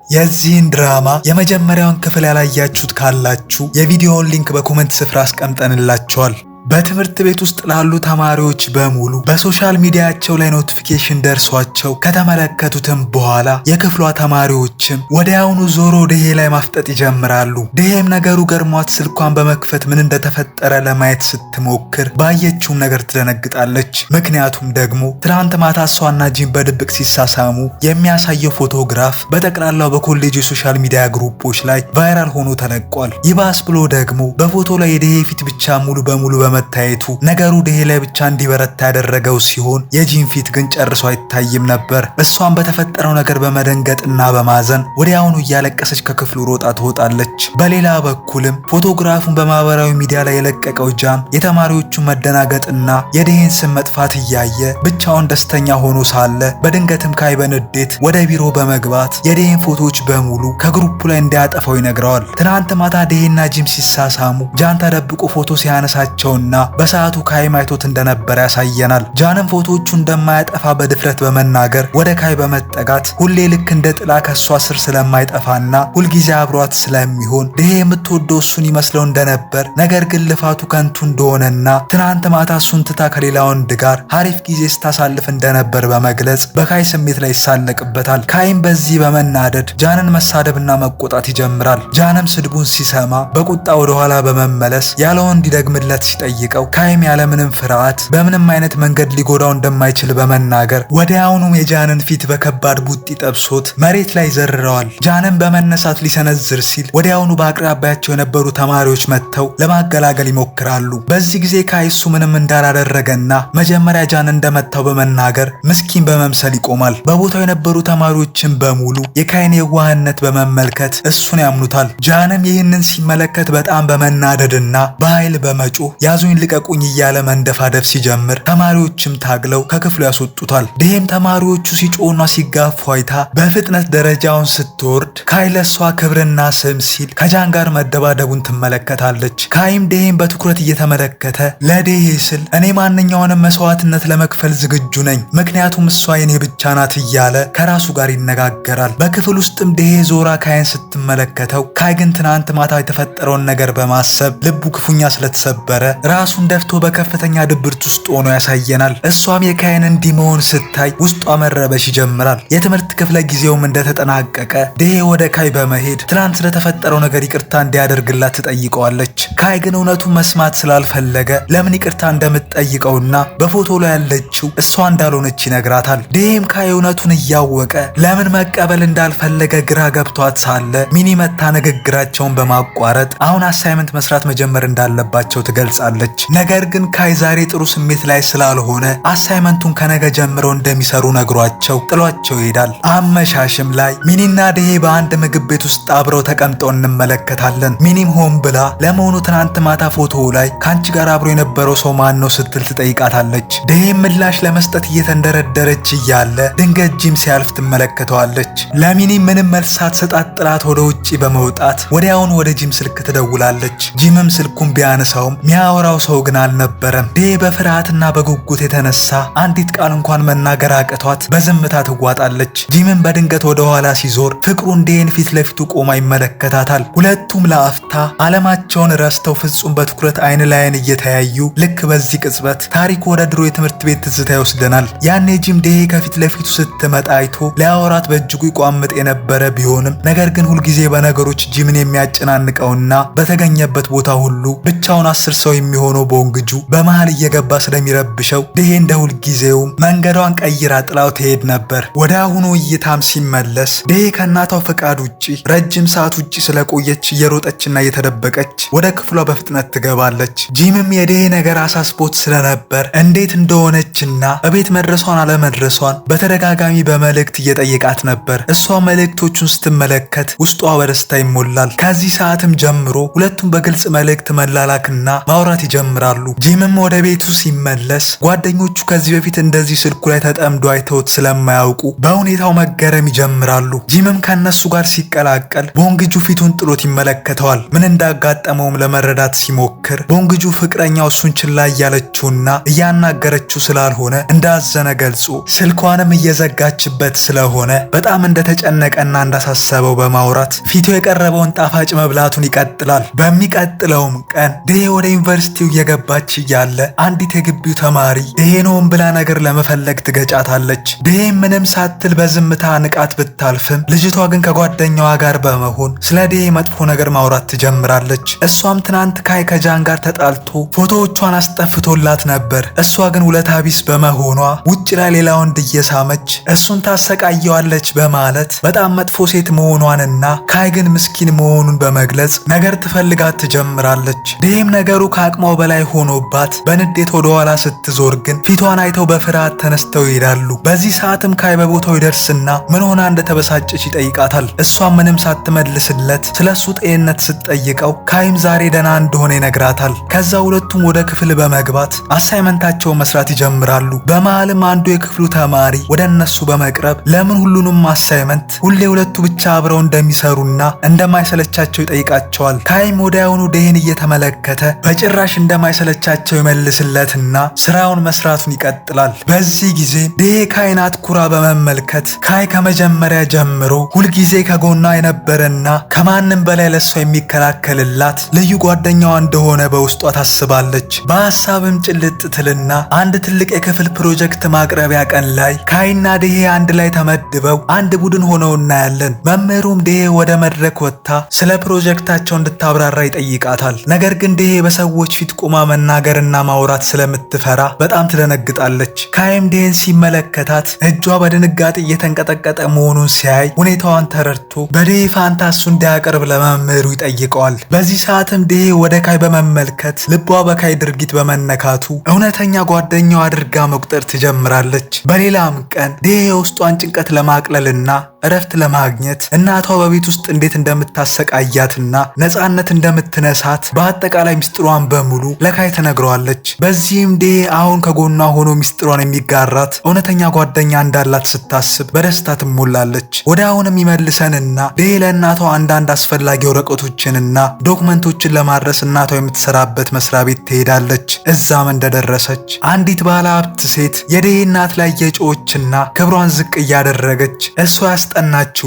የዚህን ድራማ የመጀመሪያውን ክፍል ያላያችሁት ካላችሁ የቪዲዮውን ሊንክ በኮሜንት ስፍራ አስቀምጠንላችኋል። በትምህርት ቤት ውስጥ ላሉ ተማሪዎች በሙሉ በሶሻል ሚዲያቸው ላይ ኖቲፊኬሽን ደርሷቸው ከተመለከቱትም በኋላ የክፍሏ ተማሪዎችም ወዲያውኑ ዞሮ ደሄ ላይ ማፍጠጥ ይጀምራሉ። ደሄም ነገሩ ገርሟት ስልኳን በመክፈት ምን እንደተፈጠረ ለማየት ስትሞክር ባየችውም ነገር ትደነግጣለች። ምክንያቱም ደግሞ ትናንት ማታ እሷና ጂም በድብቅ ሲሳሳሙ የሚያሳየው ፎቶግራፍ በጠቅላላው በኮሌጅ የሶሻል ሚዲያ ግሩፖች ላይ ቫይራል ሆኖ ተለቋል። ይባስ ብሎ ደግሞ በፎቶ ላይ የደሄ ፊት ብቻ ሙሉ በሙሉ መታየቱ ነገሩ ደሄ ላይ ብቻ እንዲበረታ ያደረገው ሲሆን የጂም ፊት ግን ጨርሶ አይታይም ነበር። እሷን በተፈጠረው ነገር በመደንገጥና በማዘን ወዲያውኑ እያለቀሰች ከክፍሉ ሮጣ ትወጣለች። በሌላ በኩልም ፎቶግራፉን በማህበራዊ ሚዲያ ላይ የለቀቀው ጃን የተማሪዎቹን መደናገጥና የደሄን ስም መጥፋት እያየ ብቻውን ደስተኛ ሆኖ ሳለ በድንገትም ካይ በንዴት ወደ ቢሮ በመግባት የደሄን ፎቶዎች በሙሉ ከግሩፑ ላይ እንዲያጠፋው ይነግረዋል። ትናንት ማታ ደሄና ጂም ሲሳሳሙ ጃን ተደብቆ ፎቶ ሲያነሳቸው እና በሰዓቱ ካይ ማይቶት እንደነበር ያሳየናል። ጃንም ፎቶዎቹ እንደማያጠፋ በድፍረት በመናገር ወደ ካይ በመጠጋት ሁሌ ልክ እንደ ጥላ ከሷ ስር ስለማይጠፋና ሁልጊዜ አብሯት ስለሚሆን ደሄ የምትወደው እሱን ይመስለው እንደነበር ነገር ግን ልፋቱ ከንቱ እንደሆነና ትናንት ማታ እሱን ትታ ከሌላ ወንድ ጋር አሪፍ ጊዜ ስታሳልፍ እንደነበር በመግለጽ በካይ ስሜት ላይ ይሳለቅበታል። ካይም በዚህ በመናደድ ጃንን መሳደብና መቆጣት ይጀምራል። ጃንም ስድቡን ሲሰማ በቁጣ ወደኋላ በመመለስ ያለው እንዲደግምለት ጠይቀው ካይም ያለምንም ፍርሃት በምንም አይነት መንገድ ሊጎዳው እንደማይችል በመናገር ወዲያውኑም የጃንን ፊት በከባድ ቡጢ ጠብሶት መሬት ላይ ዘርረዋል። ጃንን በመነሳት ሊሰነዝር ሲል ወዲያውኑ በአቅራቢያቸው የነበሩ ተማሪዎች መጥተው ለማገላገል ይሞክራሉ። በዚህ ጊዜ ካይ እሱ ምንም እንዳላደረገና መጀመሪያ ጃን እንደመታው በመናገር ምስኪን በመምሰል ይቆማል። በቦታው የነበሩ ተማሪዎችን በሙሉ የካይን የዋህነት በመመልከት እሱን ያምኑታል። ጃንም ይህንን ሲመለከት በጣም በመናደድና በኃይል በመጮህ ያዙኝ ልቀቁኝ እያለ መንደፋደፍ ሲጀምር ተማሪዎችም ታግለው ከክፍሉ ያስወጡታል። ደሄም ተማሪዎቹ ሲጮህና ሲጋፉ አይታ በፍጥነት ደረጃውን ስትወርድ ካይ ለሷ ክብርና ስም ሲል ከጃን ጋር መደባደቡን ትመለከታለች። ካይም ደሄም በትኩረት እየተመለከተ ለደሄ ስል እኔ ማንኛውንም መስዋዕትነት ለመክፈል ዝግጁ ነኝ፣ ምክንያቱም እሷ የኔ ብቻ ናት እያለ ከራሱ ጋር ይነጋገራል። በክፍል ውስጥም ደሄ ዞራ ካይን ስትመለከተው ካይ ግን ትናንት ማታ የተፈጠረውን ነገር በማሰብ ልቡ ክፉኛ ስለተሰበረ ራሱን ደፍቶ በከፍተኛ ድብርት ውስጥ ሆኖ ያሳየናል። እሷም የካይን እንዲህ መሆን ስታይ ውስጧ መረበሽ ይጀምራል። የትምህርት ክፍለ ጊዜውም እንደተጠናቀቀ ደሄ ወደ ካይ በመሄድ ትናንት ስለተፈጠረው ነገር ይቅርታ እንዲያደርግላት ትጠይቀዋለች። ካይ ግን እውነቱን መስማት ስላልፈለገ ለምን ይቅርታ እንደምትጠይቀውና በፎቶ ላይ ያለችው እሷ እንዳልሆነች ይነግራታል። ደሄም ካይ እውነቱን እያወቀ ለምን መቀበል እንዳልፈለገ ግራ ገብቷት ሳለ ሚኒ መታ ንግግራቸውን በማቋረጥ አሁን አሳይመንት መስራት መጀመር እንዳለባቸው ትገልጻለች። ነገር ግን ካይ ዛሬ ጥሩ ስሜት ላይ ስላልሆነ አሳይመንቱን ከነገ ጀምረው እንደሚሰሩ ነግሯቸው ጥሏቸው ይሄዳል። አመሻሽም ላይ ሚኒና ደሄ በአንድ ምግብ ቤት ውስጥ አብረው ተቀምጠው እንመለከታለን። ሚኒም ሆን ብላ ለመሆኑ ትናንት ማታ ፎቶው ላይ ካንቺ ጋር አብሮ የነበረው ሰው ማን ነው ስትል ትጠይቃታለች። ደሄም ምላሽ ለመስጠት እየተንደረደረች እያለ ድንገት ጂም ሲያልፍ ትመለከተዋለች። ለሚኒ ምንም መልስ ሳትሰጣት ጥላት ወደ ውጪ በመውጣት ወዲያውኑ ወደ ጂም ስልክ ትደውላለች። ጂምም ስልኩን ቢያነሳውም ሚያወራው ሰው ግን አልነበረም። ደሄ በፍርሃትና በጉጉት የተነሳ አንዲት ቃል እንኳን መናገር አቅቷት በዝምታ ትዋጣለች። ጂምም በድንገት ወደ ኋላ ሲዞር ፍቅሩን ደሄን ፊት ለፊቱ ቆማ ይመለከታታል። ሁለቱም ለአፍታ ዓለማቸውን ረስተው ፍጹም በትኩረት አይን ላይን እየተያዩ ልክ በዚህ ቅጽበት ታሪኩ ወደ ድሮ የትምህርት ቤት ትዝታ ይወስደናል። ያኔ ጂም ደሄ ከፊት ለፊቱ ስትመጣ አይቶ ሊያወራት በእጅጉ ይቋምጥ የነበረ ቢሆንም ነገር ግን ሁልጊዜ በነገሮች ጂምን የሚያጨናንቀውና በተገኘበት ቦታ ሁሉ ብቻውን 10 ሰው የሚሆነው ቦንግጁ በመሃል እየገባ ስለሚረብሸው ደሄ እንደ ሁልጊዜውም መንገዷን ቀይራ ጥላው ትሄድ ነበር። ወደ አሁኑ እይታም ሲመለስ ደሄ ከእናቷ ፈቃድ ውጪ ረጅም ሰዓት ውጪ ስለቆየች እየሮጠችና እየተደበቀች ወደ ክፍሏ በፍጥነት ትገባለች። ጂምም የደሄ ነገር አሳስቦት ስለነበር እንዴት እንደሆነችና እቤት መድረሷን አለመድረሷን በተደጋጋሚ በመልእክት እየጠየቃት ነበር። እሷ መልእክቶቹን ስትመለከት ውስጧ በደስታ ይሞላል። ከዚህ ሰዓትም ጀምሮ ሁለቱም በግልጽ መልእክት መላላክና ማውራት ይጀምራሉ። ጂምም ወደ ቤቱ ሲመለስ ጓደኞቹ ከዚህ በፊት እንደዚህ ስልኩ ላይ ተጠምዶ አይተውት ስለማያውቁ በሁኔታው መገረም ይጀምራሉ። ጂምም ከነሱ ጋር ሲቀላቀል ቦንግጁ ፊቱን ጥሎት ይመለከተዋል። ምን እንዳጋጠመውም ለመረዳት ሲሞክር ቦንግጁ ፍቅረኛው እሱን ችላ እያለችውና እያናገረችው ስላልሆነ እንዳዘነ ገልጾ ስልኳንም እየዘጋችበት ስለሆነ በጣም እንደተጨነቀና እንዳሳሰበው በማውራት ፊቱ የቀረበውን ጣፋጭ መብላቱን ይቀጥላል። በሚቀጥለውም ቀን ዴሄ ወደ ዩኒቨርሲቲው እየገባች እያለ አንዲት የግቢው ተማሪ ዴሄኖን ብላ ነገር ለመፈለግ ትገጫታለች። ዴሄ ምንም ሳትል በዝምታ ንቃት ብታልፍም ልጅቷ ግን ከጓደኛዋ ጋር በመሆን ስለ ዴሄ መጥፎ ነገር ማውራት ትጀምራለች። እሷም ትናንት ካይ ከጃን ጋር ተጣልቶ ፎቶዎቿን አስጠፍቶላት ነበር። እሷ ግን ውለታ ቢስ በመሆኗ ውጭ ላይ ሌላ ወንድ እየሳመች እሱን ታሰቃየዋለች በማለት በጣም መጥፎ ሴት መሆኗንና ካይ ግን ምስኪን መሆኑን በመግለጽ ነገር ትፈልጋት ትጀምራለች። ዴሄም ነገሩ ከአቅሟ በላይ ሆኖባት በንዴት ወደ ኋላ ስትዞር ግን ፊቷን አይተው በፍርሃት ተነስተው ይሄዳሉ። በዚህ ሰዓትም ካይ በቦታው ይደርስና ምን ሆና እንደተበሳጨች ይጠይቃታል። እሷም ምንም ሳትመልስለት ስለሱ ጤንነት ስትጠይቀው ካይም ዛሬ ደህና እንደሆነ ይነግራታል። ከዛ ሁለቱም ወደ ክፍል በመግባት አሳይመንታቸውን መስራት ይጀምራሉ። በመሃልም አንዱ የክፍሉ ተማሪ ወደ እነሱ በመቅረብ ለምን ሁሉንም አሳይመንት ሁሌ ሁለቱ ብቻ አብረው እንደሚሰሩና እንደማይሰለቻቸው ይጠይቃቸዋል። ካይም ወዲያውኑ ዴሄን እየተመለከተ በጭራሽ እንደማይሰለቻቸው ይመልስለትና ስራውን መስራቱን ይቀጥላል። በዚህ ጊዜ ዴሄ ካይን አትኩራ በመመልከት ካይ ከመጀመሪያ ጀምሮ ሁልጊዜ ከጎኗ የነበረና ከማንም በላይ ለሷ የሚከላከልላት ልዩ ጓደኛዋ እንደሆነ በውስጧ ታስባለች። በሐሳብም ጭልጥ ትልና አንድ ትልቅ የክፍል ፕሮጀክት ማቅረቢያ ቀን ላይ ካይና ዴሄ አንድ ላይ ተመድበው አንድ ቡድን ሆነው እናያለን። መምህሩም ዴሄ ወደ መድረክ ወጥታ ስለ ፕሮጀክታቸው እንድታብራራ ይጠይቃታል። ነገር ግን ዴሄ በሰዎች ፊት ቆማ መናገርና ማውራት ስለምትፈራ በጣም ትደነግጣለች። ካይም ዴሄን ሲመለከታት እጇ በድንጋጤ እየተንቀጠቀጠ መሆኑን ሲያይ ሁኔታዋን ተረድቶ በዴሄ ፋንታ እሱ እንዲያቀርብ ለመምህሩ ይጠይቀዋል። በዚህ ሰዓትም ዴሄ ወደ ካይ በመመልከት ልቧ በካይ ድርጊት በመነካቱ እውነተኛ ጓደኛዋ አድርጋ መቁጠር ትጀምራለች። በሌላም ቀን ዴሄ የውስጧን ጭንቀት ለማቅለልና እረፍት ለማግኘት እናቷ በቤት ውስጥ እንዴት እንደምታሰቃያትና ነፃነት እንደምትነሳት በአጠቃላይ ሚስጥሯን በሙሉ ለካይ ተነግረዋለች። በዚህም ዴሄ አሁን ከጎኗ ሆኖ ሚስጥሯን የሚጋራት እውነተኛ ጓደኛ እንዳላት ስታስብ በደስታ ትሞላለች። ወደ አሁንም ይመልሰንና ዴሄ ለእናቷ አንዳንድ አስፈላጊ ወረቀቶችንና ዶክመንቶችን ለማድረስ እናቷ የምትሰራበት መስሪያ ቤት ትሄዳለች። እዛም እንደደረሰች አንዲት ባለ ሀብት ሴት የዴሄ እናት ላይ የጮችና ክብሯን ዝቅ እያደረገች እሷ ያስጠናችው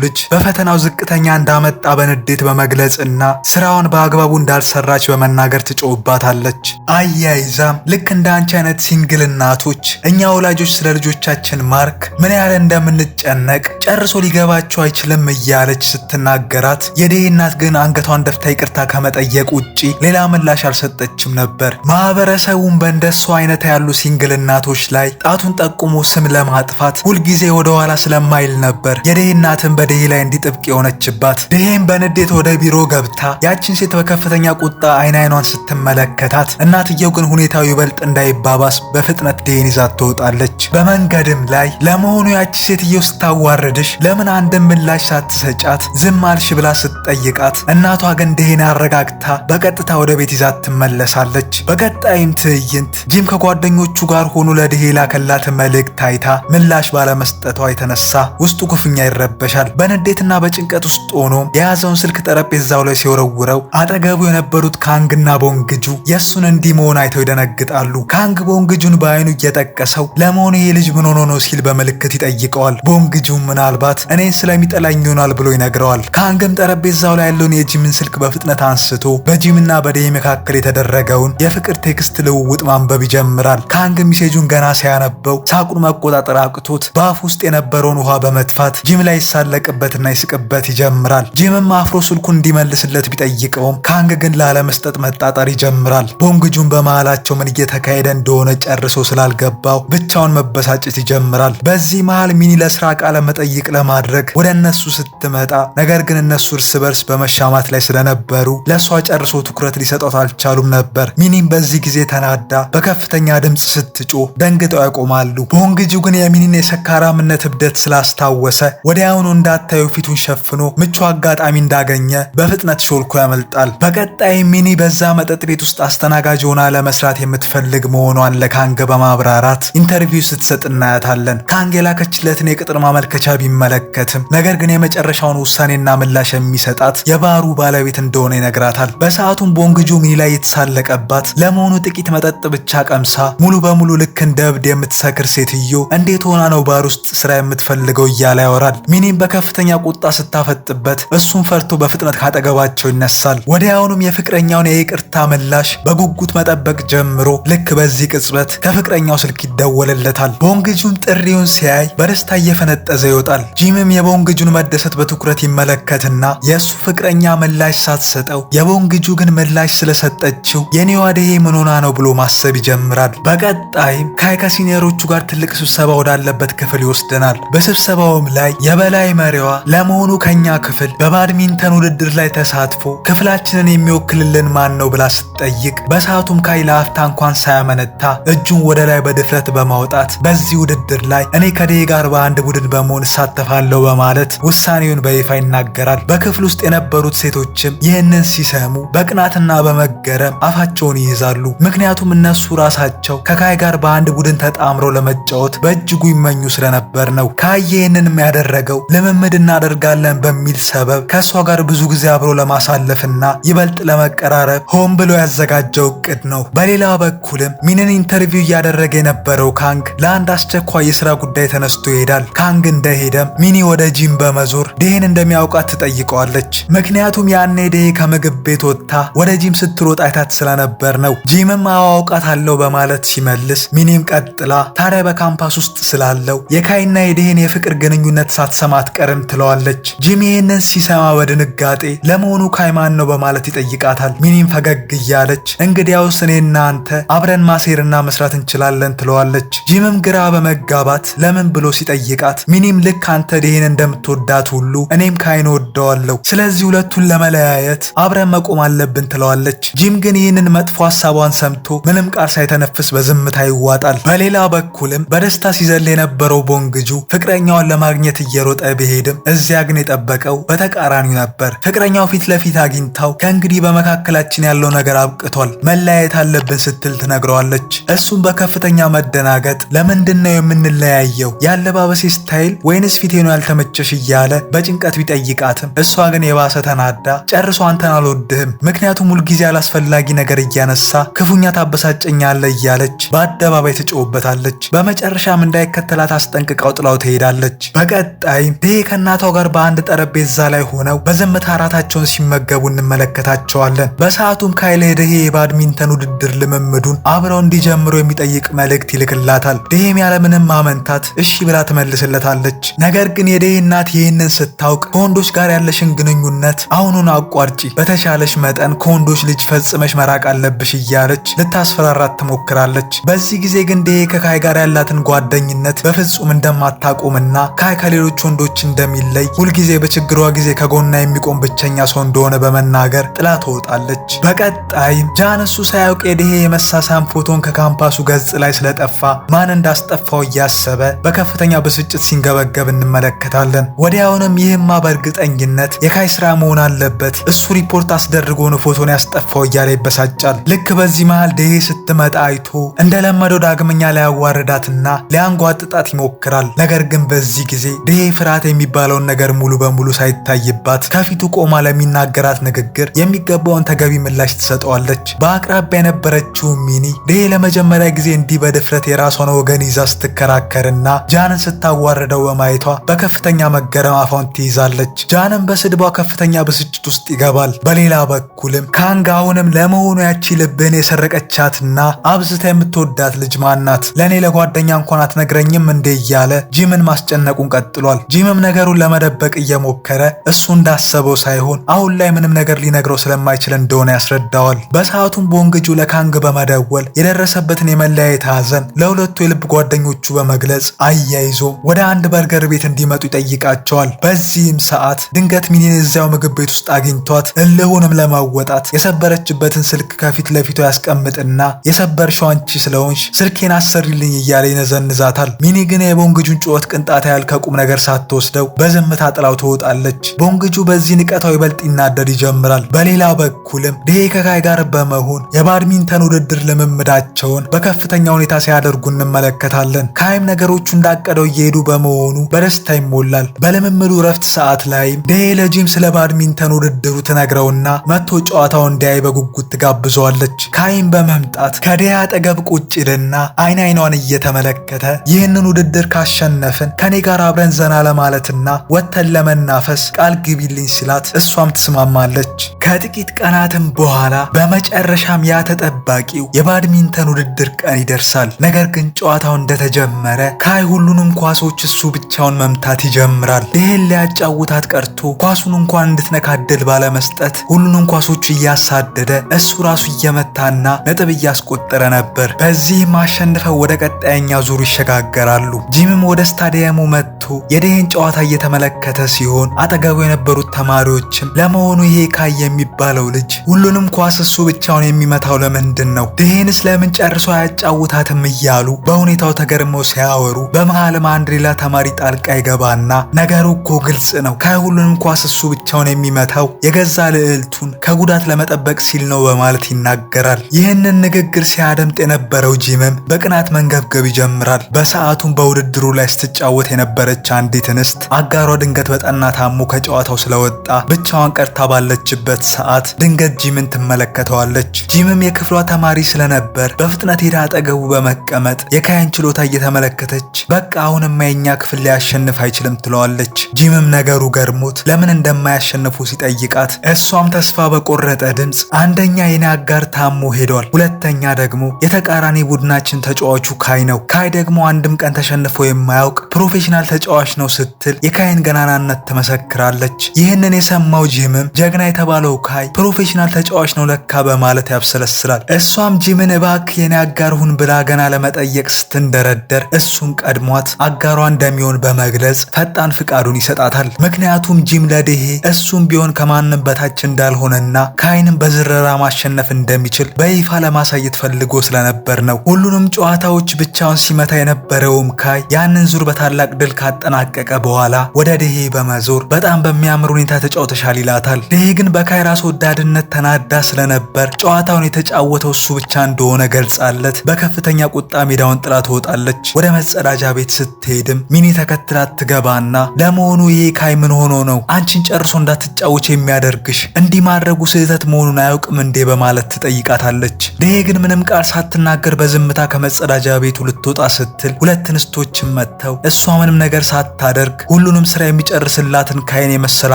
ልጅ በፈተናው ዝቅተኛ እንዳመጣ በንዴት በመግለጽና ስራዋን በአግባቡ እንዳልሰራች በመናገር ትጮህባታለች። አያይዛም ልክ እንደ አንቺ አይነት ሲንግል እናቶች እኛ ወላጆች ስለ ልጆቻችን ማርክ ምን ያህል እንደምንጨነቅ ጨርሶ ሊገባቸው አይችልም እያለች ስትናገራት የዴሄ እናት ግን አንገቷን ደፍታ ይቅርታ ከመጠየቅ ውጪ ሌላ ምላሽ አልሰጠችም ነበር። ማህበረሰቡን በእንደሷ አይነት ያሉ ሲንግል እናቶች ላይ ጣቱን ጠቁሞ ስም ለማጥፋት ሁልጊዜ ወደ ኋላ ስለማይል ነበር የዴሄ እናትን በዴሄ ላይ እንዲጥብቅ የሆነችባት። ዴሄም በንዴት ወደ ቢሮ ገብታ ያችን ሴት በከፍተኛ ቁጣ አይኗን ስትመለከታት እናትየው ግን ሁኔታው ይበልጥ እንዳይባባስ በፍጥነት ዴሄን ይዛት ትወጣለች። በመንገድም ላይ ለመሆኑ ያቺ ሴትየው ስታዋርድሽ ለምን አንድም ምላሽ ሳትሰጫት ዝም አልሽ ብላ ስትጠይቃት እናቷ ግን ዴሄን አረጋግታ በቀጥታ ወደ ቤት ይዛት ትመለሳለች። በቀጣይም ትዕይንት ጂም ከጓደኞቹ ጋር ሆኖ ለዴሄ ላከላት መልእክት አይታ ምላሽ ባለመስጠቷ የተነሳ ውስጡ ክፉኛ ይረበሻል። በንዴትና በጭንቀት ውስጥ ሆኖ የያዘውን ስልክ ጠረጴዛው ላይ ሲወረውረው አጠገቡ የነበሩት ካንግና ቦንግጁ የሱን እንዲህ መሆን አይተው ይደነግጣሉ። ካንግ ቦንግጁን በአይኑ እየጠቀሰው ለመሆኑ ይሄ ልጅ ምን ሆኖ ነው ሲል በምልክት ይጠይቀዋል። ቦንግጁ ምናልባት እኔን ስለሚጠላኝ ይሆናል ብሎ ይነግረዋል። ካንግም ጠረጴዛው ላይ ያለውን የጂምን ስልክ በፍጥነት አንስቶ በጂምና በዴሄ መካከል የተደረገውን የፍቅር ቴክስት ልውውጥ ማንበብ ይጀምራል። ካንግ ሚሴጁን ገና ሲያነበው ሳቁን መቆጣጠር አቅቶት በአፍ ውስጥ የነበረውን ውሃ በመጥፋት ጂም ላይ ይሳለቅበትና ይስቅበት ይጀምራል። ጂምም አፍሮ ስልኩን እንዲመልስለት ቢጠይቀውም ካንግ ግን ላለመስጠት መጣጣር ይጀምራል። ቦንግጁን በመሃላቸው ምን እየተካሄደ እንደሆነ ጨርሶ ስላልገባው ብቻውን መበሳጨት ይጀምራል። በዚህ መሃል ሚኒ ለስራ ቃለ መጠይቅ ለማድረግ ወደ እነሱ ስትመጣ ነገር ግን እነሱ እርስ በርስ በመሻማት ላይ ስለነበሩ ለሷ ጨርሶ ትኩረት ሊሰጧት አልቻሉም ነበር። ሚኒም በዚህ ጊዜ ተናዳ በከፍተኛ ድምፅ ስትጮህ ደንግጠው ያቆማሉ። ቦንግጁ ግን የሚኒን የሰካራምነት እብደት ስላስታወሰ ወደ ወዲያውኑ እንዳታዩ ፊቱን ሸፍኖ ምቹ አጋጣሚ እንዳገኘ በፍጥነት ሾልኮ ያመልጣል። በቀጣይ ሚኒ በዛ መጠጥ ቤት ውስጥ አስተናጋጅ ሆና ለመስራት የምትፈልግ መሆኗን ለካንግ በማብራራት ኢንተርቪው ስትሰጥ እናያታለን። ካንግ የላከችለትን የቅጥር ማመልከቻ ቢመለከትም ነገር ግን የመጨረሻውን ውሳኔና ምላሽ የሚሰጣት የባሩ ባለቤት እንደሆነ ይነግራታል። በሰዓቱም ቦንግጁ ሚኒ ላይ የተሳለቀባት ለመሆኑ ጥቂት መጠጥ ብቻ ቀምሳ ሙሉ በሙሉ ልክ እንደ እብድ የምትሰክር ሴትዮ እንዴት ሆና ነው ባር ውስጥ ስራ የምትፈልገው እያለ ያወራል። ሚኒም በከፍተኛ ቁጣ ስታፈጥበት እሱን ፈርቶ በፍጥነት ካጠገባቸው ይነሳል። ወዲያውኑም የፍቅረኛውን የይቅርታ ምላሽ በጉጉት መጠበቅ ጀምሮ ልክ በዚህ ቅጽበት ከፍቅረኛው ስልክ ይደወልለታል። ቦንግጁን ጥሪውን ሲያይ በደስታ እየፈነጠዘ ይወጣል። ጂምም የቦንግጁን መደሰት በትኩረት ይመለከትና የእሱ ፍቅረኛ ምላሽ ሳትሰጠው የቦንግጁ ግን ምላሽ ስለሰጠችው የኔዋ ደሄ ምን ሆና ነው ብሎ ማሰብ ይጀምራል። በቀጣይም ካይ ከሲኒየሮቹ ጋር ትልቅ ስብሰባ ወዳለበት ክፍል ይወስደናል። በስብሰባውም ላይ የበላይ መሪዋ ለመሆኑ ከኛ ክፍል በባድሚንተን ውድድር ላይ ተሳትፎ ክፍላችንን የሚወክልልን ማን ነው ብላ ስትጠይቅ በሰዓቱም ካይ ለአፍታ እንኳን ሳያመነታ እጁን ወደ ላይ በድፍረት በማውጣት በዚህ ውድድር ላይ እኔ ከደሄ ጋር በአንድ ቡድን በመሆን እሳተፋለሁ በማለት ውሳኔውን በይፋ ይናገራል። በክፍል ውስጥ የነበሩት ሴቶችም ይህንን ሲሰሙ በቅናትና በመገረም አፋቸውን ይይዛሉ። ምክንያቱም እነሱ ራሳቸው ከካይ ጋር በአንድ ቡድን ተጣምረው ለመጫወት በእጅጉ ይመኙ ስለነበር ነው። ካይ ይህንንም ያደረገው ልምምድ እናደርጋለን በሚል ሰበብ ከእሷ ጋር ብዙ ጊዜ አብሮ ለማሳለፍና ይበልጥ ለመቀራረብ ሆን ብሎ ያዘጋጀው እቅድ ነው። በሌላ በኩልም ሚኒን ኢንተርቪው እያደረገ የነበረው ካንግ ለአንድ አስቸኳይ የስራ ጉዳይ ተነስቶ ይሄዳል። ካንግ እንደሄደም ሚኒ ወደ ጂም በመዞር ደሄን እንደሚያውቃት ትጠይቀዋለች። ምክንያቱም ያኔ ደሄ ከምግብ ቤት ወጥታ ወደ ጂም ስትሮጥ አይታት ስለነበር ነው። ጂምም አዋውቃት አለው በማለት ሲመልስ ሚኒም ቀጥላ ታዲያ በካምፓስ ውስጥ ስላለው የካይና የደሄን የፍቅር ግንኙነት ሳትሰማ አትቀርም ትለዋለች። ጂም ይህንን ሲሰማ በድንጋጤ ለመሆኑ ካይ ማን ነው በማለት ይጠይቃታል። ሚኒም ፈገግ እያለች እንግዲያውስ እኔና አንተ አብረን ማሴርና መስራት እንችላለን ትለዋለች። ጂምም ግራ በመጋባት ለምን ብሎ ሲጠይቃት ሚኒም ልክ አንተ ደሄን እንደምትወዳት ሁሉ እኔም ካይን ወደዋለሁ፣ ስለዚህ ሁለቱን ለመለያየት አብረን መቆም አለብን ትለዋለች። ጂም ግን ይህንን መጥፎ ሀሳቧን ሰምቶ ምንም ቃል ሳይተነፍስ በዝምታ ይዋጣል። በሌላ በኩልም በደስታ ሲዘል የነበረው ቦንግጁ ፍቅረኛዋን ለማግኘት እየሮጠ ቢሄድም እዚያ ግን የጠበቀው በተቃራኒው ነበር። ፍቅረኛው ፊት ለፊት አግኝታው ከእንግዲህ በመካከላችን ያለው ነገር አብቅቷል፣ መለያየት አለብን ስትል ትነግረዋለች። እሱም በከፍተኛ መደናገጥ ለምንድን ነው የምንለያየው? ያለባበሴ ስታይል ወይንስ ፊቴ ነው ያልተመቸሽ እያለ በጭንቀት ቢጠይቃትም እሷ ግን የባሰ ተናዳ ጨርሶ አንተን አልወድህም፣ ምክንያቱም ሁልጊዜ አላስፈላጊ ነገር እያነሳ ክፉኛ ታበሳጨኛለህ እያለች በአደባባይ ትጮህበታለች። በመጨረሻም እንዳይከተላት አስጠንቅቃው ጥላው ትሄዳለች። በቀጣይም ደሄ ከእናቷ ጋር በአንድ ጠረጴዛ ላይ ሆነው በዝምታ እራታቸውን ሲመገቡ እንመለከታቸዋለን። በሰዓቱም ካይ ለደሄ የባድሚንተን ውድድር ልምምዱን አብረው እንዲጀምሩ የሚጠይቅ መልእክት ይልክላታል። ደሄም ያለምንም ማመንታት እሺ ብላ ትመልስለታለች። ነገር ግን የደሄ እናት ይህንን ስታውቅ ከወንዶች ጋር ያለሽን ግንኙነት አሁኑን አቋርጪ፣ በተሻለሽ መጠን ከወንዶች ልጅ ፈጽመሽ መራቅ አለብሽ እያለች ልታስፈራራት ትሞክራለች። በዚህ ጊዜ ግን ደሄ ከካይ ጋር ያላትን ጓደኝነት በፍጹም እንደማታቆምና ካይ ከሌሎች ወንዶች እንደሚለይ ሁልጊዜ በችግሯ ጊዜ ከጎና የሚቆም ብቸኛ ሰው እንደሆነ በመናገር ጥላ ትወጣለች። በቀጣይም ጃን እሱ ሳያውቅ የደሄ የመሳሳም ፎቶን ከካምፓሱ ገጽ ላይ ስለጠፋ ማን እንዳስጠፋው እያሰበ በከፍተኛ ብስጭት ሲንገበገብ እንመለከታለን። ወዲያውንም ይህማ በእርግጠኝነት የካይ ስራ መሆን አለበት፣ እሱ ሪፖርት አስደርጎ ነው ፎቶን ያስጠፋው እያለ ይበሳጫል። ልክ በዚህ መሃል ደሄ ስትመጣ አይቶ እንደለመደው ዳግመኛ ሊያዋርዳትና ሊያንጓጥጣት ይሞክራል። ነገር ግን በዚህ ጊዜ ደሄ ፍርሃት የሚባለውን ነገር ሙሉ በሙሉ ሳይታይባት ከፊቱ ቆማ ለሚናገራት ንግግር የሚገባውን ተገቢ ምላሽ ትሰጠዋለች። በአቅራቢያ የነበረችው ሚኒ ደሄ ለመጀመሪያ ጊዜ እንዲህ በድፍረት የራሷን ወገን ይዛ ስትከራከርና ጃንን ስታዋርደው በማየቷ በከፍተኛ መገረም አፏን ትይዛለች። ጃንን በስድቧ ከፍተኛ ብስጭት ውስጥ ይገባል። በሌላ በኩልም ካንግ አሁንም ለመሆኑ ያቺ ልብህን የሰረቀቻትና አብዝታ የምትወዳት ልጅ ማናት? ለእኔ ለጓደኛ እንኳን አትነግረኝም እንዴ እያለ ጂምን ማስጨነቁን ቀጥሏል። ጂምም ነገሩን ለመደበቅ እየሞከረ እሱ እንዳሰበው ሳይሆን አሁን ላይ ምንም ነገር ሊነግረው ስለማይችል እንደሆነ ያስረዳዋል። በሰዓቱም ቦንግጁ ለካንግ በመደወል የደረሰበትን የመለያየት ሐዘን ለሁለቱ የልብ ጓደኞቹ በመግለጽ አያይዞ ወደ አንድ በርገር ቤት እንዲመጡ ይጠይቃቸዋል። በዚህም ሰዓት ድንገት ሚኒን እዚያው ምግብ ቤት ውስጥ አግኝቷት እልሁንም ለማወጣት የሰበረችበትን ስልክ ከፊት ለፊቷ ያስቀምጥና የሰበርሽው አንቺ ስለሆንሽ ስልኬን አሰሪልኝ እያለ ይነዘንዛታል። ሚኒ ግን የቦንግጁን ጩኸት ቅንጣት ያህል ከቁም ነገር ሳትወስደው በዝምታ ጥላው ትወጣለች። ቦንግጁ በዚህ ንቀቷ ይበልጥ ይናደድ ይጀምራል። በሌላ በኩልም ዴሄ ከካይ ጋር በመሆን የባድሚንተን ውድድር ልምምዳቸውን በከፍተኛ ሁኔታ ሲያደርጉ እንመለከታለን። ካይም ነገሮቹ እንዳቀደው እየሄዱ በመሆኑ በደስታ ይሞላል። በልምምዱ ረፍት ሰዓት ላይም ዴሄ ለጂም ስለ ባድሚንተን ውድድሩ ትነግረውና መጥቶ ጨዋታው እንዲያይ በጉጉት ትጋብዘዋለች። ካይም በመምጣት ከዴሄ አጠገብ ቁጭ ይልና አይን አይኗን እየተመለከተ ይህንን ውድድር ካሸነፍን ከኔ ጋር አብረን ዘና ለማለትና ወተን ለመናፈስ ቃል ግቢልኝ ሲላት እሷም ትስማማለች። ከጥቂት ቀናትም በኋላ በመጨረሻም ያ ተጠባቂው የባድሚንተን ውድድር ቀን ይደርሳል። ነገር ግን ጨዋታው እንደተጀመረ ካይ ሁሉንም ኳሶች እሱ ብቻውን መምታት ይጀምራል። ዴሄን ሊያጫውታት ቀርቶ ኳሱን እንኳን እንድትነካደል ባለመስጠት ሁሉንም ኳሶች እያሳደደ እሱ ራሱ እየመታና ነጥብ እያስቆጠረ ነበር። በዚህም አሸንፈው ወደ ቀጣይኛ ዙር ይሸጋገራሉ። ጂምም ወደ ስታዲየሙ መጥቶ የዴሄን ጨዋታ እየተመለከተ ሲሆን አጠገቡ የነበሩት ተማሪዎችም ለመሆኑ ይሄ ካይ የሚባለው ልጅ ሁሉንም ኳስ እሱ ብቻውን የሚመታው ለምንድን ነው? ዴሄንስ ለምን ጨርሶ አያጫውታትም? እያሉ በሁኔታው ተገርመው ሲያወሩ በመሃልም አንድ ሌላ ተማሪ ጣልቃ ይገባና ነገሩ እኮ ግልጽ ነው፣ ካይ ሁሉንም ኳስ እሱ ብቻውን የሚመታው የገዛ ልዕልቱን ከጉዳት ለመጠበቅ ሲል ነው በማለት ይናገራል። ይህንን ንግግር ሲያደምጥ የነበረው ጂምም በቅናት መንገብገብ ይጀምራል። በሰዓቱም በውድድሩ ላይ ስትጫወት የነበረች አንዲት እንስት አጋሯ ድንገት በጠና ታሞ ከጨዋታው ስለወጣ ብቻዋን ቀርታ ባለችበት ሰዓት ድንገት ጂምን ትመለከተዋለች። ጂምም የክፍሏ ተማሪ ስለነበር በፍጥነት ሄዳ አጠገቡ በመቀመጥ የካይን ችሎታ እየተመለከተች በቃ አሁንማ የኛ ክፍል ሊያሸንፍ አይችልም ትለዋለች። ጂምም ነገሩ ገርሞት ለምን እንደማያሸንፉ ሲጠይቃት እሷም ተስፋ በቆረጠ ድምፅ አንደኛ የኔ አጋር ታሞ ሄዷል፣ ሁለተኛ ደግሞ የተቃራኒ ቡድናችን ተጫዋቹ ካይ ነው፣ ካይ ደግሞ አንድም ቀን ተሸንፎ የማያውቅ ፕሮፌሽናል ተጫዋች ነው ስትል የካይን ገናናነት ትመሰክራለች። ይህንን የሰማው ጂምም ጀግና የተባለው ካይ ፕሮፌሽናል ተጫዋች ነው ለካ በማለት ያብሰለስላል። እሷም ጂምን እባክህ የኔ አጋር ሁን ብላ ገና ለመጠየቅ ስትንደረደር እሱም ቀድሟት አጋሯ እንደሚሆን በመግለጽ ፈጣን ፍቃዱን ይሰጣታል። ምክንያቱም ጂም ለዴሄ እሱም ቢሆን ከማንም በታች እንዳልሆነና ካይንም በዝረራ ማሸነፍ እንደሚችል በይፋ ለማሳየት ፈልጎ ስለነበር ነው። ሁሉንም ጨዋታዎች ብቻውን ሲመታ የነበረውም ካይ ያንን ዙር በታላቅ ድል ካጠናቀቀ በኋላ ወደ ዴሄ በመዞር በጣም በሚያምር ሁኔታ ተጫውተሻል ይላታል። ዴሄ ግን በካይ ራስ ወዳድነት ተናዳ ስለነበር ጨዋታውን የተጫወተው እሱ ብቻ እንደሆነ ገልጻለት በከፍተኛ ቁጣ ሜዳውን ጥላ ትወጣለች። ወደ መጸዳጃ ቤት ስትሄድም ሚኒ ተከትላት ትገባና ለመሆኑ ይሄ ካይ ምን ሆኖ ነው አንቺን ጨርሶ እንዳትጫወች የሚያደርግሽ? እንዲህ ማድረጉ ስህተት መሆኑን አያውቅም እንዴ በማለት ትጠይቃታለች። ዴሄ ግን ምንም ቃል ሳትናገር በዝምታ ከመጸዳጃ ቤቱ ልትወጣ ስትል ሁለት እንስቶችም መጥተው እሷ ምንም ነገር ሳታደርግ ሁሉንም ስራ የሚጨርስላትን ካይን የመሰለ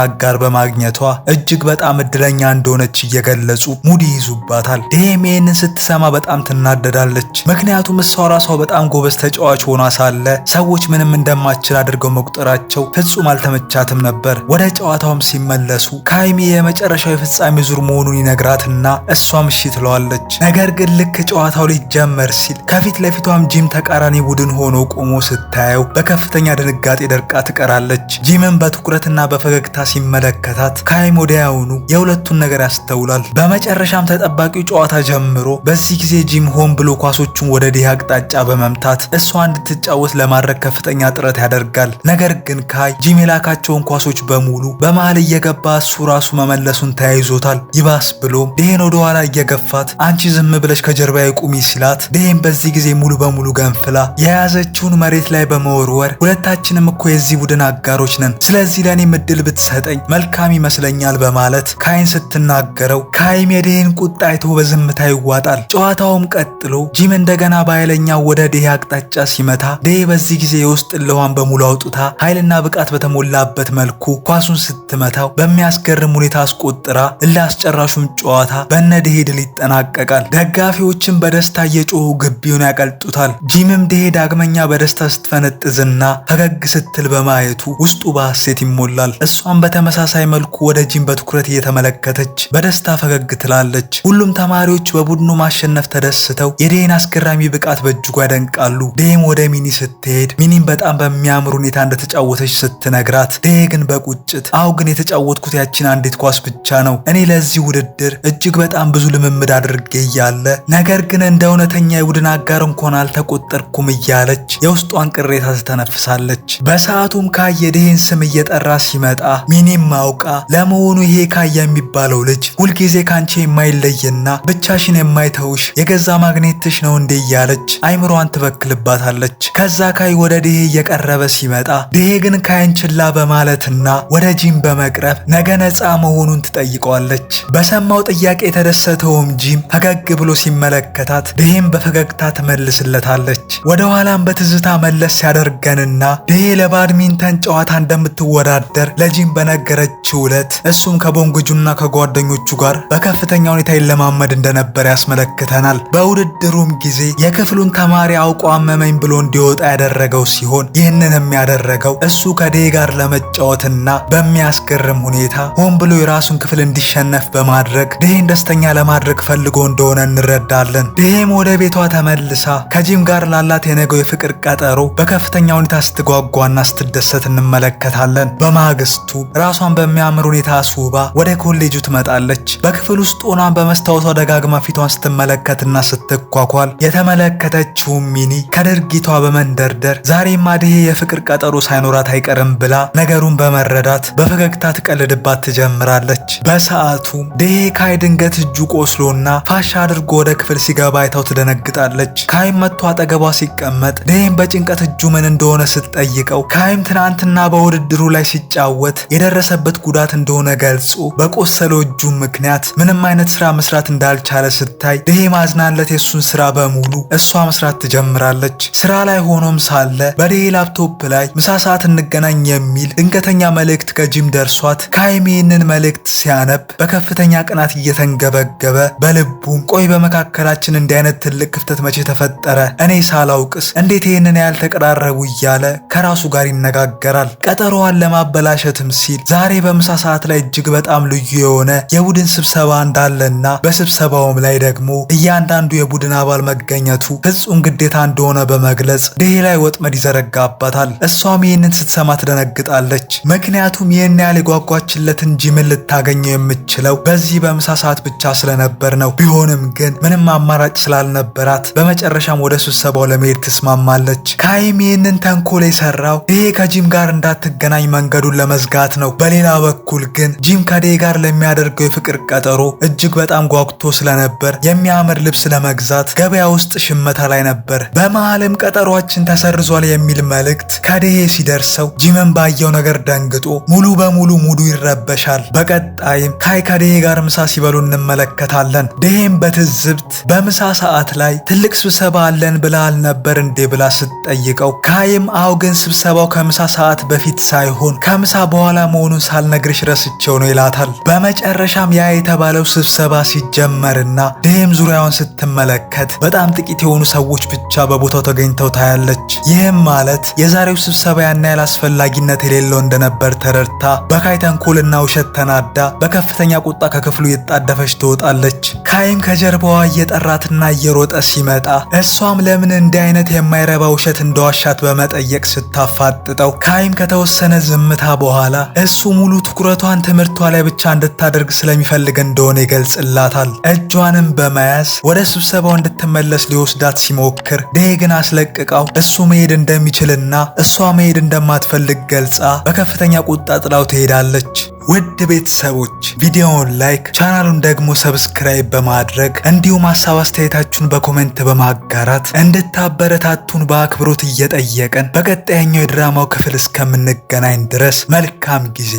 አጋር በማግኘቷ እጅግ በጣም እድለኛ እንደሆነች እየገለጹ ሙድ ይይዙባታል። ዴሄም ይህንን ስትሰማ በጣም ትናደዳለች። ምክንያቱም እሷ ራሷ በጣም ጎበዝ ተጫዋች ሆኗ ሳለ ሰዎች ምንም እንደማትችል አድርገው መቁጠራቸው ፍጹም አልተመቻትም ነበር። ወደ ጨዋታውም ሲመለሱ ካይም የመጨረሻው የፍጻሜ ዙር መሆኑን ይነግራትና እሷም እሺ ትለዋለች። ነገር ግን ልክ ጨዋታው ሊጀመር ሲል ከፊት ለፊቷም ጂም ተቃራኒ ቡድን ሆኖ ቆሞ ስታየው በከፍተኛ ድንጋጤ ደርቃ ትቀራለች። ጂምም በትኩረትና በፈገግታ ሲመለከታት ካይም ወዲያውኑ የሁለቱን ነገር ያስተውላል። በመጨረሻም ተጠባቂው ጨዋታ ጀምሮ በዚህ ጊዜ ጂም ሆን ብሎ ኳሶቹን ወደ ዴሄ አቅጣጫ በመምታት እሷ እንድትጫወት ለማድረግ ከፍተኛ ጥረት ያደርጋል። ነገር ግን ካይ ጂም የላካቸውን ኳሶች በሙሉ በመሃል እየገባ እሱ ራሱ መመለሱን ተያይዞታል። ይባስ ብሎ ዴሄን ወደ ኋላ እየገፋት አንቺ ዝም ብለሽ ከጀርባዬ ቁሚ ሲላት ዴሄን በዚህ ጊዜ ሙሉ በሙሉ ገንፍላ የያዘችውን መሬት ላይ በመወርወር ሁለታችንም እኮ የዚህ ቡድን አጋሮች ነን፣ ስለዚህ ለኔም እድል ብትሰጠኝ መልካም ይመስለኛል በማለት ካይን ስትናገረው ካይም የዴሄን ቁጣ አይቶ በዝምታ ይዋጣል። ጨዋታውም ቀጥሎ ጂም እንደገና በኃይለኛው ወደ ዴሄ አቅጣጫ ሲመታ ዴሄ በዚህ ጊዜ የውስጥ እልዋን በሙሉ አውጥታ ኃይልና ብቃት በተሞላበት መልኩ ኳሱን ስትመታው በሚያስገርም ሁኔታ አስቆጥራ እላስጨራሹም ጨዋታ በነ ዴሄ ድል ይጠናቀቃል። ደጋፊዎችም በደስታ እየጮሁ ግቢውን ያቀልጡታል። ጂምም ዴሄ ዳግመኛ በደስታ ስትፈነጥዝና ፈገግ ስትል በማየቱ ውስጡ በሐሴት ይሞላል። እሷም በተመሳሳይ መልኩ ወደ ጂም በትኩረት እየተመለከተች በደስታ ፈገግ ትላለች። ሁሉም ተማሪዎች በቡድኑ ማሸነፍ ተደስተው የዴሄን አስገራሚ ብቃት በእጅጉ ያደንቃሉ። ዴሄም ወደ ሚኒ ስትሄድ ሚኒም በጣም በሚያምር ሁኔታ እንደተጫወተች ስትነግራት ዴሄ ግን በቁጭት አው ግን የተጫወትኩት ያችን አንዲት ኳስ ብቻ ነው፣ እኔ ለዚህ ውድድር እጅግ በጣም ብዙ ልምምድ አድርጌ እያለ ነገር ግን እንደ እውነተኛ የቡድን አጋር እንኳን አልተቆጠርኩም እያለች የውስጧን ቅሬታ ትተነፍሳለች። በሰዓቱም ካይ የዴሄን ስም እየጠራ ሲመጣ ሚኒም ማውቃ ለመሆኑ ይሄ ካይ የሚባለው ልጅ ሁልጊዜ ካንቺ የማይለይና ብቻሽን የማይተውሽ የገዛ ማግኔትሽ ነው እንዴ እያለች አይምሮዋን ትበክልባታለች። ከዛ ካይ ወደ ዴሄ እየቀረበ ሲመጣ ዴሄ ግን ካይን ችላ በማለትና ወደ ጂም በመቅረብ ነገ ነፃ መሆኑን ትጠይቀዋለች። በሰማው ጥያቄ የተደሰተውም ጂም ፈገግ ብሎ ሲመለከታት ዴሄም በፈገግታ ትመልስለታለች። ወደ ኋላም በትዝታ መለስ ሲያደርገንና ዴሄ ለባድሚንተን ጨዋታ እንደምትወዳደር ለጂም በነገረችው ዕለት እሱም ከቦንግጁና ከጓደኞቹ ጋር በከፍተኛ ሁኔታ ይለማመድ እንደነበር ያስመለክተናል። በውድድሩም ጊዜ የክፍሉን ተማሪ አውቆ አመመኝ ብሎ እንዲወጣ ያደረገው ሲሆን ይህንንም ያደረገው እሱ ከዴሄ ጋር ለመጫወትና በሚያስገርም ሁኔታ ሆን ብሎ የራሱን ክፍል እንዲሸነፍ በማድረግ ዴሄን ደስተኛ ለማድረግ ፈልጎ እንደሆነ እንረዳለን። ዴሄም ወደ ቤቷ ተመልሳ ከጂም ጋር ላላት የነገው የፍቅር ቀጠሮ በከፍተኛ ሁኔታ ስትጓጓና ስትደሰት እንመለከታለን። በማግስቱ ራሷን በሚያምር ሁኔታ አስውባ ወደ ኮሌጁ ትመጣለች። በክፍል ውስጥ ሆና በመስታወቷ ደጋግማ ፊቷን ስትመለከትና ስትኳኳል የተመለከተችው ሚኒ ከድርጊቷ በመንደርደር ዛሬማ ዴሄ የፍቅር ቀጠሮ ሳይኖራት አይቀርም ብላ ነገሩን በመረዳት በፈገግታ ትቀልድባት ትጀምራለች። በሰዓቱ ዴሄ ካይ ድንገት እጁ ቆስሎና ፋሻ አድርጎ ወደ ክፍል ሲገባ አይታው ትደነግጣለች። ካይም መጥቶ አጠገቧ ሲቀመጥ ዴሄም በጭንቀት እጁ ምን እንደሆነ ስትጠይቀው ካይም ትናንትና በውድድሩ ላይ ሲጫወት የደረሰበት ጉዳት እንደሆነ ገልጾ በቆሰለው እጁ ምክንያት ምንም አይነት ስራ መስራት እንዳልቻለ ስታይ ዴሄ ማዝናለት የሱን ስራ በሙሉ እሷ መስራት ትጀምራለች። ስራ ላይ ሆኖም ሳለ በዴሄ ላፕቶፕ ላይ ምሳ ሰዓት እንገናኝ የሚል ድንገተኛ መልእክት ከጂም ደርሷት ካይም ይህንን መልእክት ሲያነብ በከፍተኛ ቅናት እየተንገበገበ በልቡም ቆይ በመካከላችን እንዲህ አይነት ትልቅ ክፍተት መቼ ተፈጠረ? እኔ ሳላውቅስ እንዴት ይህንን ያህል ተቀራረቡ? እያለ ከራሱ ጋር ይነጋገራል። ቀጠሮዋን ለማበላሸትም ሲል ዛሬ በምሳ ሰዓት ላይ እጅግ በጣም ልዩ የሆነ የቡድን ስብሰባ እንዳለና በስብሰባውም ላይ ደግሞ እያንዳንዱ የቡድን አባል መገኘቱ ፍጹም ግዴታ እንደሆነ በመግለጽ ዴሄ ላይ ወጥመድ ይዘረጋባታል። እሷም ይህንን ስትሰማ ትደነግጣለች። ምክንያቱም ይህን ያህል የጓጓችለትን ጂምን ልታገኘው የምችለው በዚህ በምሳ ሰዓት ብቻ ስለነበር ነው። ቢሆንም ግን ምንም አማራጭ ስላልነበራት በመጨረሻም ወደ ስብሰባው ለመሄድ ትስማማለች። ካይም ይህንን ተንኮል የሰራው ዴሄ ከጂም ጋር እንዳትገናኝ መንገዱን ለመዝጋት ነው። በሌላ በኩል ግን ጂም ከዴሄ ጋር ለሚያደርገው የፍቅር ቀጠሮ እጅግ በጣም ጓጉቶ ስለነበር የሚያምር ልብስ ለመግዛት ገበያ ውስጥ ሽመታ ላይ ነበር። በመሃልም ቀጠሯችን ተሰርዟል የሚል መልእክት ከዴሄ ሲደርሰው ጂምን ባየው ነገር ደንግጦ ሙሉ በሙሉ ሙዱ ይረበሻል። በቀጣይም ካይ ከዴሄ ጋር ምሳ ሲበሉ እንመለከታለን። ዴሄም በትዝብት በምሳ ሰዓት ላይ ትልቅ ስብሰባ አለን ብለሃል ነበር እንዴ ብላ ስትጠይቀው ካይም አው ግን ስብሰባው ከምሳ ሰዓት በፊት ሳይሆን ከምሳ በኋላ መሆኑን ሳልነግርሽ ረስቼው ነው ይላታል። በመጨረሻም ያ የተባለው ስብሰባ ሲጀመርና ዴሄም ዙሪያውን ስትመለከት በጣም ጥቂት የሆኑ ሰዎች ብቻ በቦታው ተገኝተው ታያለች። ይህም ማለት የዛሬው ስብሰባ ያን ያህል አስፈላጊነት የሌለው እንደነበር ተረድታ በካይ ተንኮልና ውሸት ተናዳ በከፍተኛ ቁጣ ከክፍሉ እየተጣደፈች ትወጣለች። ካይም ከጀርባዋ እየጠራትና እየሮጠ ሲመጣ እሷም ለምን እንዲህ አይነት የማይረባ ውሸት እንደዋሻት በመጠየቅ ስታፋጥጠው ካይም ከተወሰነ ዝምታ በኋላ እሱ ሙሉ ትኩረቷን ትምህርቷ ላይ ብቻ እንድታደርግ ስለሚፈልግ እንደሆነ ይገልጽላታል። እጇንም በመያዝ ወደ ስብሰባው እንድትመለስ ሊወስዳት ሲሞክር ዴሄ ግን አስለቅቃው እሱ መሄድ እንደሚችልና እሷ መሄድ እንደማትፈልግ ገልጻ በከፍተኛ ቁጣ ጥላው ትሄዳለች። ውድ ቤተሰቦች ቪዲዮውን ላይክ ቻናሉን ደግሞ ሰብስክራይብ በማድረግ እንዲሁም ሀሳብ አስተያየታችሁን በኮሜንት በማጋራት እንድታበረታቱን በአክብሮት እየጠየቀን በቀጣይኛው የድራማው ክፍል እስከምንገናኝ ድረስ መልካም ጊዜ